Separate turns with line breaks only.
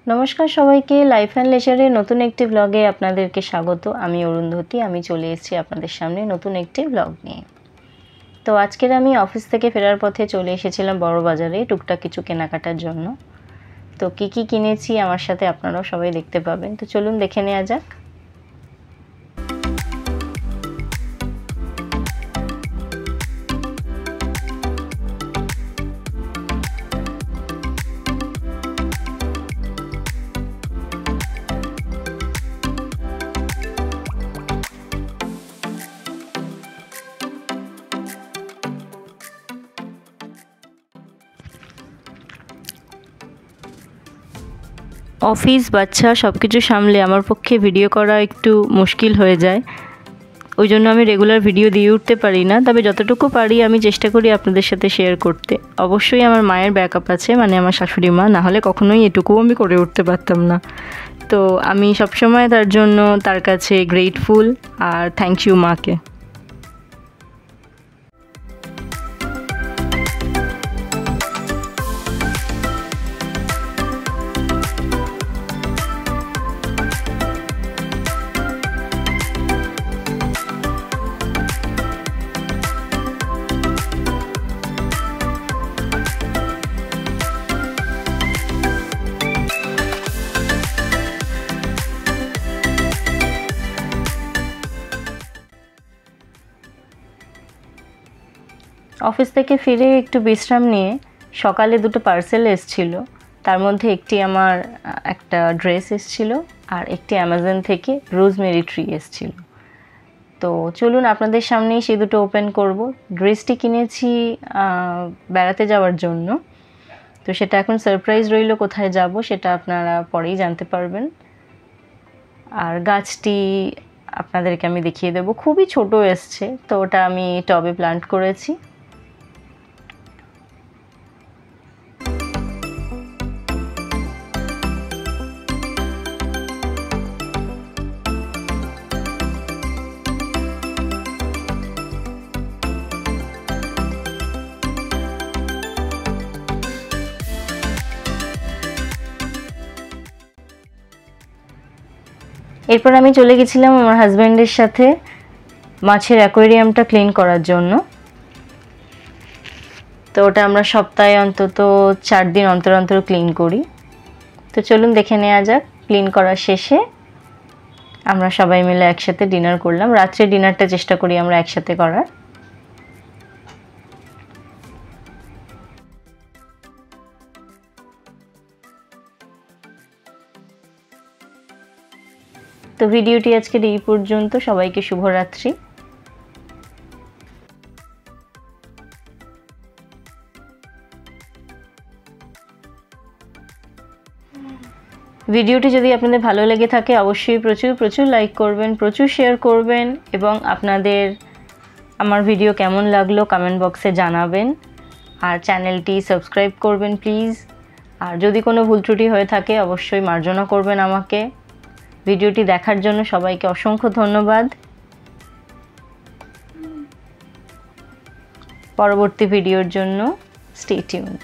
नमस्कार सबाइके life and लेजारे नतून एकटी ब्लगे आपनादेरके स्वागत। आमी अरुंधती आमी चले एसेछि आपनादेर सामने नतून एकटी ब्लग निये। तो आजकेर आमी अफिस थेके फेरार पथे चले एसेछिलाम बड़ बाजारे टुकटाक किछु केनाकाटार जन्य। तो कि किनेछि आमार साथे आपनाराও सबाई देखते पाबेन। तो चलुन देखे नेওয়া যাক। अफिस बाच्चा सबकिछु सामले आमार पक्षे भिडियो करा एकटू मुश्किल हो जाए, ओई जोन्नो आमी रेगुलार भिडियो दिए उठते पारी ना। तबे जतटुकु पारी आमी चेष्टा करी आपनादेर साथे शेयर करते। अवश्यई आमार मायेर बैकआप आछे, माने आमार शाशुड़ी मा, ना होले कखनोई एटुकुओ आमी करे उठते पारताम ना। तो आमी सब समय तार जोन्नो तार काछे ग्रेटफुल आर थैंक यू माके। अफिस থেকে ফিরে একটু বিশ্রাম নিয়ে সকালে দুটো পার্সেল এসেছিল। তার মধ্যে একটি আমার একটা ড্রেস এসেছিল আর একটি অ্যামাজন থেকে রোজমেরি ট্রি এসেছিল। তো চলুন আপনাদের সামনেই সেই দুটো ওপেন করব। ড্রেসটি কিনেছি বেড়াতে যাওয়ার জন্য। তো সেটা এখন সারপ্রাইজ রইল, কোথায় যাব সেটা আপনারা পরেই জানতে পারবেন। আর গাছটি আপনাদেরকে আমি দেখিয়ে দেব। খুবই ছোট এসেছে, তো ওটা আমি টবে প্ল্যান্ট করেছি। এরপর আমি চলে গেছিলাম আমার হাজবেন্ডের সাথে মাছের অ্যাকোয়ারিয়ামটা ক্লিন করার জন্য। তো ওটা আমরা সপ্তাহে অন্তত 4 দিন অন্তর অন্তর ক্লিন করি। তো চলুন দেখে নেওয়া যাক। ক্লিন করা শেষে আমরা সবাই মিলে একসাথে ডিনার করলাম। রাত্রে ডিনারটা চেষ্টা করি আমরা একসাথে করার। তো ভিডিওটি আজকের এই পর্যন্ত। সবাইকে শুভরাত্রি। ভিডিওটি যদি আপনাদের ভালো লেগে থাকে অবশ্যই প্রচুর প্রচুর লাইক করবেন, প্রচুর শেয়ার করবেন এবং আপনাদের আমার ভিডিও কেমন লাগলো কমেন্ট বক্সে জানাবেন। আর চ্যানেলটি সাবস্ক্রাইব করবেন প্লিজ। আর যদি কোনো ভুল ত্রুটি হয়ে থাকে অবশ্যই মার্জনা করবেন আমাকে। ভিডিওটি দেখার জন্য সবাইকে অসংখ্য ধন্যবাদ। পরবর্তী ভিডিওর জন্য স্টে টিউনড।